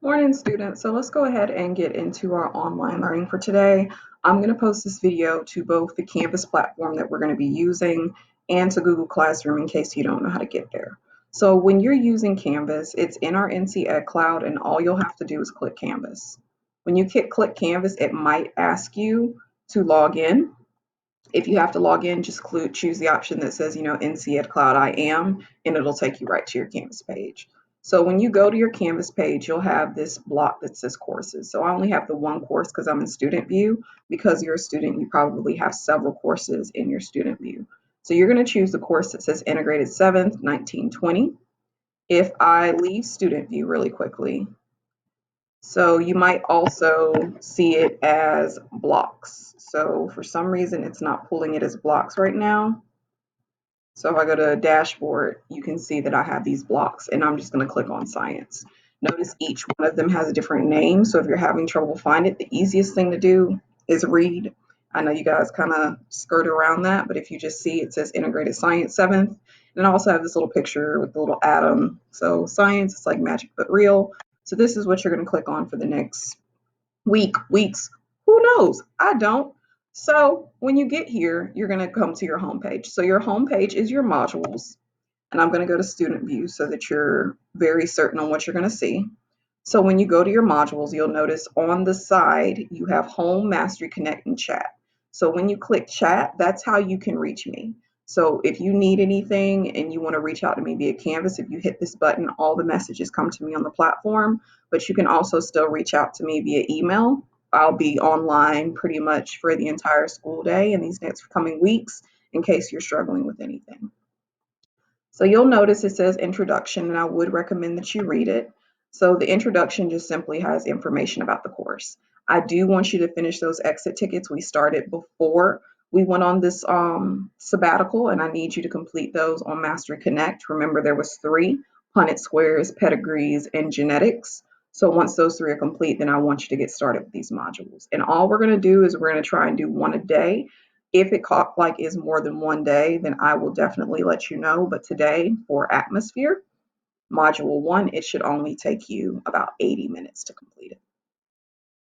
Morning, students. So let's go ahead and get into our online learning for today. I'm going to post this video to both the Canvas platform that we're going to be using and to Google Classroom in case you don't know how to get there. So when you're using Canvas, it's in our NC Ed Cloud, and all you'll have to do is click Canvas. When you click Canvas, it might ask you to log in. If you have to log in, just choose the option that says, NC Ed Cloud I am, and it'll take you right to your Canvas page. So when you go to your Canvas page, you'll have this block that says courses. So I only have the one course because I'm in student view. Because you're a student, you probably have several courses in your student view. So you're going to choose the course that says Integrated 7th, 1920. If I leave student view really quickly, so you might also see it as blocks. So for some reason, it's not pulling it as blocks right now. So if I go to a dashboard, you can see that I have these blocks, and I'm just going to click on science. Notice each one of them has a different name. So if you're having trouble finding it, the easiest thing to do is read. I know you guys kind of skirt around that, but if you just see it says integrated science 7th, and I also have this little picture with the little atom. So science, it's like magic but real. So this is what you're going to click on for the next weeks. Who knows? I don't. So when you get here, you're going to come to your home page. So your home page is your modules. And I'm going to go to student view so that you're very certain on what you're going to see. So when you go to your modules, you'll notice on the side, you have home, mastery, connect, and chat. So when you click chat, that's how you can reach me. So if you need anything and you want to reach out to me via Canvas, if you hit this button, all the messages come to me on the platform, but you can also still reach out to me via email. I'll be online pretty much for the entire school day in these next coming weeks in case you're struggling with anything. So you'll notice it says introduction, and I would recommend that you read it. So the introduction just simply has information about the course. I do want you to finish those exit tickets we started before we went on this sabbatical, and I need you to complete those on Mastery Connect. Remember, there was three: Punnett Squares, Pedigrees, and Genetics. So once those three are complete, then I want you to get started with these modules. And all we're going to do is we're going to try and do one a day. If it is more than one day, then I will definitely let you know. But today for atmosphere, module one, it should only take you about 80 minutes to complete it.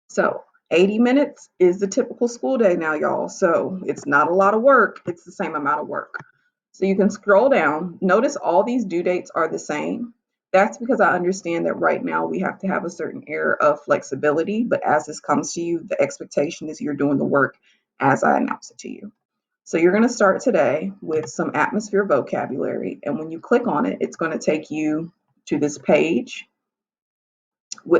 So 80 minutes is the typical school day now, y'all. So it's not a lot of work. It's the same amount of work. So you can scroll down. Notice all these due dates are the same. That's because I understand that right now we have to have a certain air of flexibility. But as this comes to you, the expectation is you're doing the work as I announce it to you. So you're going to start today with some atmosphere vocabulary. And when you click on it, it's going to take you to this page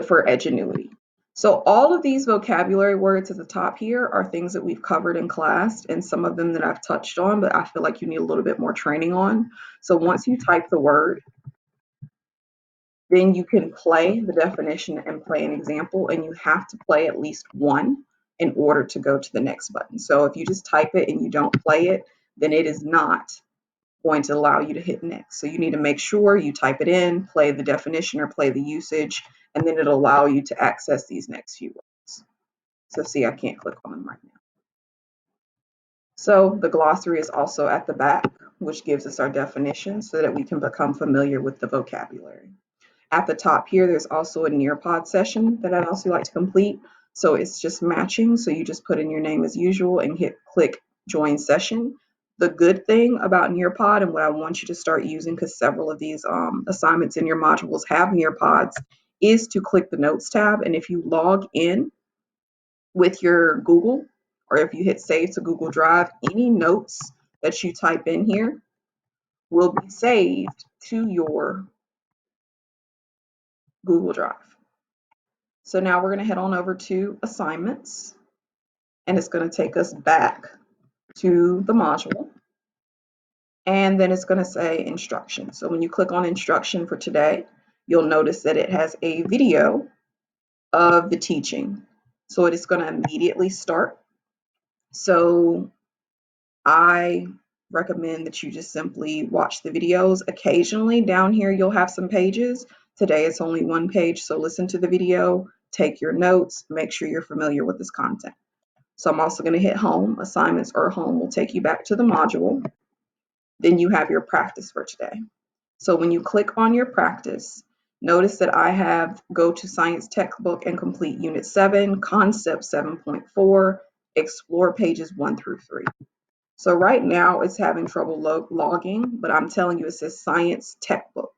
for Edgenuity. So all of these vocabulary words at the top here are things that we've covered in class, and some of them that I've touched on, but I feel like you need a little bit more training on. So once you type the word, then you can play the definition and play an example, and you have to play at least one in order to go to the next button. So if you just type it and you don't play it, then it is not going to allow you to hit next. So you need to make sure you type it in, play the definition or play the usage, and then it'll allow you to access these next few words. So see, I can't click on them right now. So the glossary is also at the back, which gives us our definition so that we can become familiar with the vocabulary. At the top here, there's also a Nearpod session that I'd also like to complete. So it's just matching. So you just put in your name as usual and click join session. The good thing about Nearpod and what I want you to start using, because several of these assignments in your modules have Nearpods, is to click the notes tab. And if you log in with your Google, or if you hit save to Google Drive, any notes that you type in here will be saved to your Google Drive. So now we're going to head on over to assignments, and it's going to take us back to the module, and then it's going to say instruction. So when you click on instruction for today, you'll notice that it has a video of the teaching. So it is going to immediately start. So I recommend that you just simply watch the videos. Occasionally down here, you'll have some pages. Today it's only one page, so listen to the video, take your notes, make sure you're familiar with this content. So I'm also going to hit home. Assignments or home will take you back to the module. Then you have your practice for today. So when you click on your practice, Notice that I have go to science textbook and complete unit 7, concept 7.4, explore pages 1 through 3. So right now it's having trouble logging, but I'm telling you it says science textbook.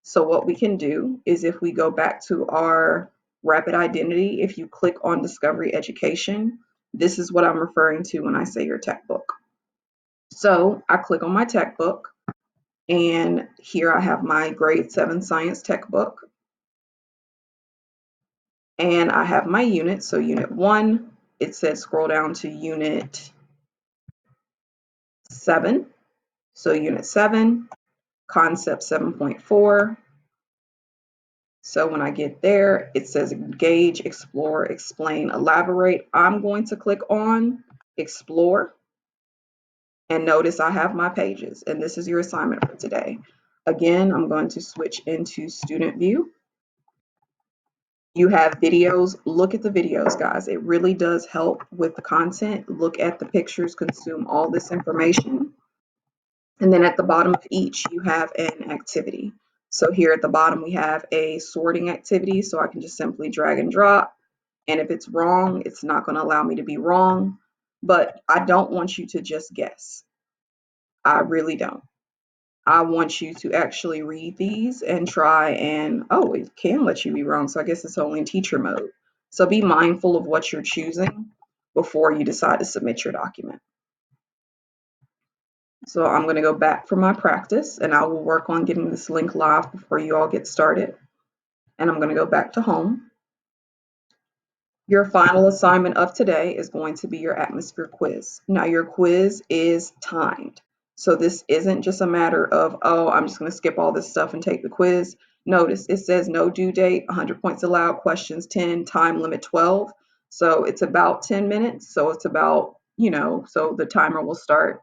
So what we can do is if we go back to our rapid identity, if you click on discovery education, this is what I'm referring to when I say your textbook. So I click on my textbook, and here I have my grade 7 science textbook, and I have my unit. So unit 1, it says scroll down to unit 7. So unit 7, concept 7.4. So when I get there, it says engage, explore, explain, elaborate. I'm going to click on explore, and notice I have my pages, and this is your assignment for today. Again, I'm going to switch into student view. You have videos. Look at the videos, guys. It really does help with the content. Look at the pictures, consume all this information. And then at the bottom of each, you have an activity. So here at the bottom, we have a sorting activity. So I can just simply drag and drop. And if it's wrong, it's not going to allow me to be wrong. But I don't want you to just guess. I really don't. I want you to actually read these and try and, oh, it can let you be wrong. So I guess it's only in teacher mode. So be mindful of what you're choosing before you decide to submit your document. So I'm going to go back for my practice, and I will work on getting this link live before you all get started. And I'm going to go back to home. Your final assignment of today is going to be your atmosphere quiz. Now, your quiz is timed. So this isn't just a matter of, oh, I'm just going to skip all this stuff and take the quiz. Notice it says no due date, 100 points allowed, questions 10, time limit 12. So it's about 10 minutes. So it's about, so the timer will start,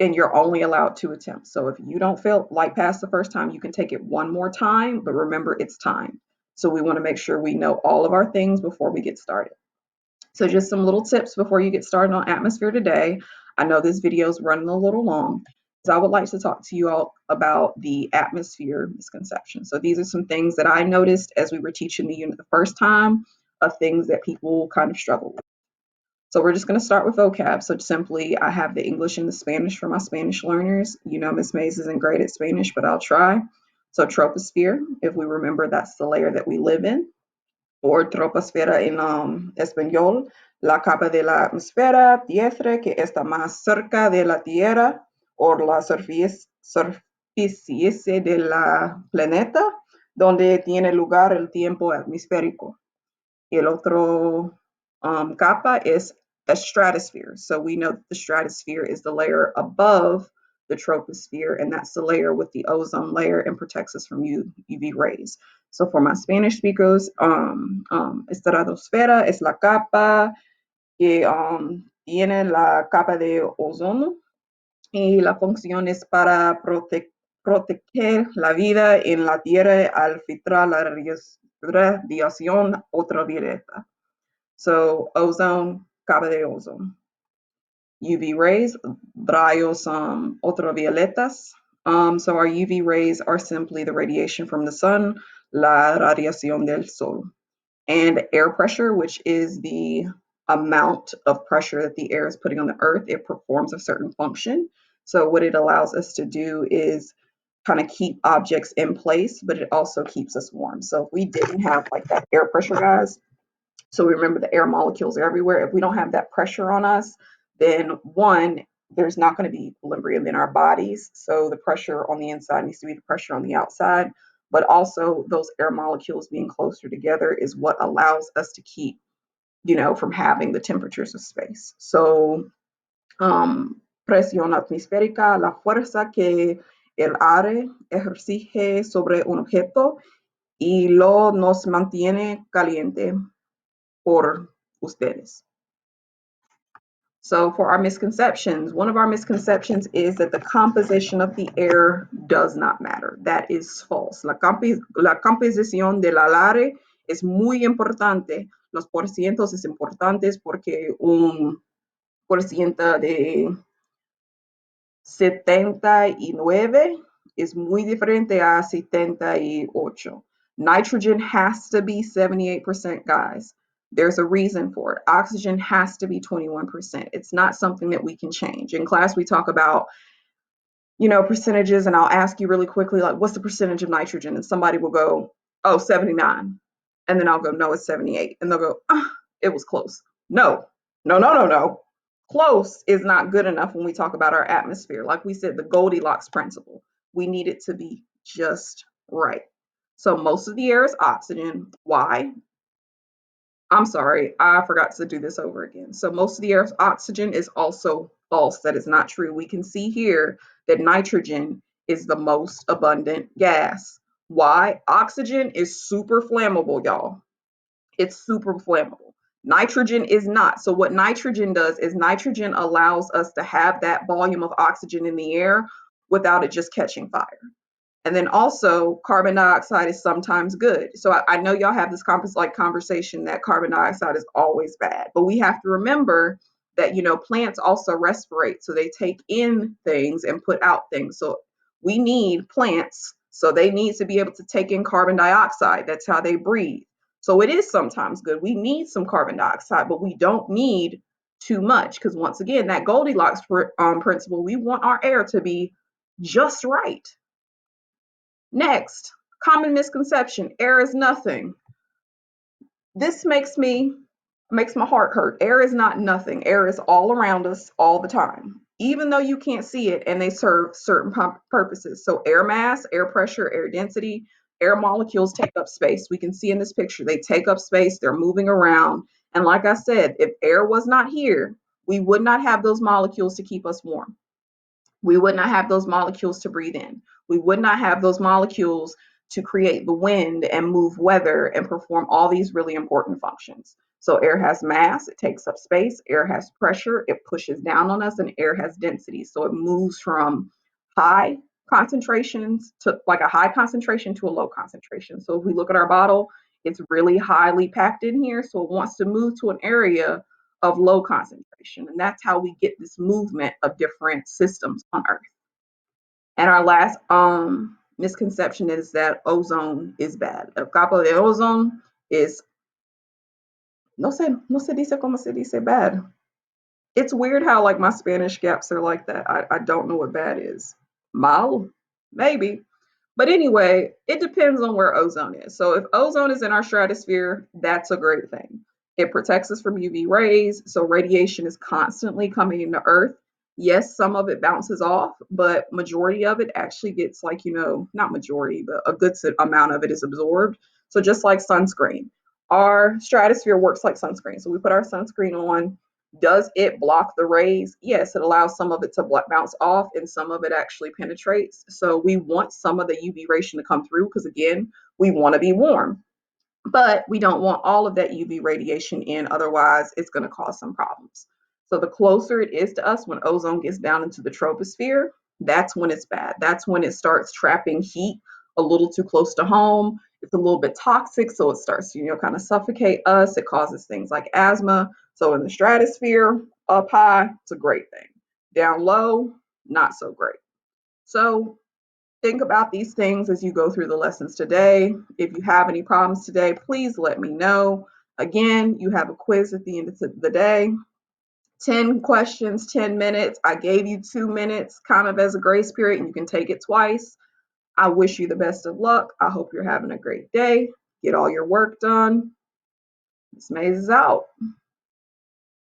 and you're only allowed 2 attempts. So if you don't feel like pass the first time, you can take it one more time, but remember it's time. So we want to make sure we know all of our things before we get started. So just some little tips before you get started on atmosphere today. I know this video is running a little long, so I would like to talk to you all about the atmosphere misconception. So these are some things that I noticed as we were teaching the unit the first time, of things that people kind of struggle with. So we're just going to start with vocab. So simply, I have the English and the Spanish for my Spanish learners. Miss Mays isn't great at Spanish, but I'll try. So troposphere, if we remember, that's the layer that we live in, or troposfera en español, la capa de la atmósfera terrestre que está más cerca de la Tierra, o la superficie de la planeta, donde tiene lugar el tiempo atmosférico. El otro capa is a stratosphere. So we know that the stratosphere is the layer above the troposphere, and that's the layer with the ozone layer and protects us from UV rays. So for my Spanish speakers, estratosfera es la capa que tiene la capa de ozono, y la función es para proteger la vida en la Tierra al filtrar la radiación ultravioleta. So ozone, capa de ozone. UV rays, rayos ultravioletas. So our UV rays are simply the radiation from the sun, la radiación del sol. And air pressure, which is the amount of pressure that the air is putting on the earth, it performs a certain function. So what it allows us to do is kind of keep objects in place, but it also keeps us warm. So if we didn't have like that air pressure, guys, so remember the air molecules are everywhere. If we don't have that pressure on us, then one, there's not going to be equilibrium in our bodies. So the pressure on the inside needs to be the pressure on the outside. But also those air molecules being closer together is what allows us to keep, from having the temperatures of space. So presión atmosférica, la fuerza que el aire ejerce sobre un objeto y lo nos mantiene caliente por ustedes. So for our misconceptions, one of our misconceptions is that the composition of the air does not matter. That is false. La composición del aire es muy importante. Los porcientos es importantes porque un porciento de 79 es muy diferente a 78. Nitrogen has to be 78%, guys. There's a reason for it. Oxygen has to be 21%. It's not something that we can change. In class, we talk about, percentages, and I'll ask you really quickly, like, what's the percentage of nitrogen? And somebody will go, oh, 79. And then I'll go, no, it's 78. And they'll go, it was close. No, no, no, no, no. Close is not good enough when we talk about our atmosphere. Like we said, the Goldilocks principle. We need it to be just right. So most of the air is oxygen. Why? I'm sorry, I forgot to do this over again. So most of the air's oxygen is also false. That is not true. We can see here that nitrogen is the most abundant gas. Why? Oxygen is super flammable, y'all. It's super flammable. Nitrogen is not. So what nitrogen does is nitrogen allows us to have that volume of oxygen in the air without it just catching fire. And then also carbon dioxide is sometimes good. So I know y'all have this conversation that carbon dioxide is always bad, but we have to remember that, plants also respirate. So they take in things and put out things. So we need plants. So they need to be able to take in carbon dioxide. That's how they breathe. So it is sometimes good. We need some carbon dioxide, but we don't need too much, because once again, that Goldilocks principle, we want our air to be just right. Next, common misconception, air is nothing. This makes my heart hurt. Air is not nothing. Air is all around us all the time, even though you can't see it, and they serve certain purposes. So air mass, air pressure, air density, air molecules take up space. We can see in this picture, they take up space, they're moving around. And like I said, if air was not here, we would not have those molecules to keep us warm. We would not have those molecules to breathe in. We would not have those molecules to create the wind and move weather and perform all these really important functions. So air has mass, it takes up space, air has pressure, it pushes down on us, and air has density. So it moves from high concentrations to like a high concentration to a low concentration. So if we look at our bottle, it's really highly packed in here. So it wants to move to an area of low concentration. And that's how we get this movement of different systems on Earth. And our last misconception is that ozone is bad. El capo de ozone is, no se dice como se dice bad. It's weird how like my Spanish gaps are like that. I don't know what bad is. Mal? Maybe. But anyway, it depends on where ozone is. So if ozone is in our stratosphere, that's a great thing. It protects us from UV rays, so radiation is constantly coming into Earth. Yes, some of it bounces off, but majority of it actually gets like, not majority, but a good amount of it is absorbed. So just like sunscreen, our stratosphere works like sunscreen. So we put our sunscreen on. Does it block the rays? Yes, it allows some of it to bounce off and some of it actually penetrates. So we want some of the UV radiation to come through because, again, we want to be warm. But we don't want all of that UV radiation in, otherwise it's going to cause some problems. So the closer it is to us, when ozone gets down into the troposphere, that's when it's bad. That's when it starts trapping heat a little too close to home. It's a little bit toxic, so it starts to, kind of suffocate us. It causes things like asthma. So in the stratosphere, up high, it's a great thing. Down low, not so great. So think about these things as you go through the lessons today. If you have any problems today, please let me know. Again, you have a quiz at the end of the day. 10 questions, 10 minutes. I gave you 2 minutes kind of as a grace period, and you can take it twice. I wish you the best of luck. I hope you're having a great day. Get all your work done. Miss Maze is out.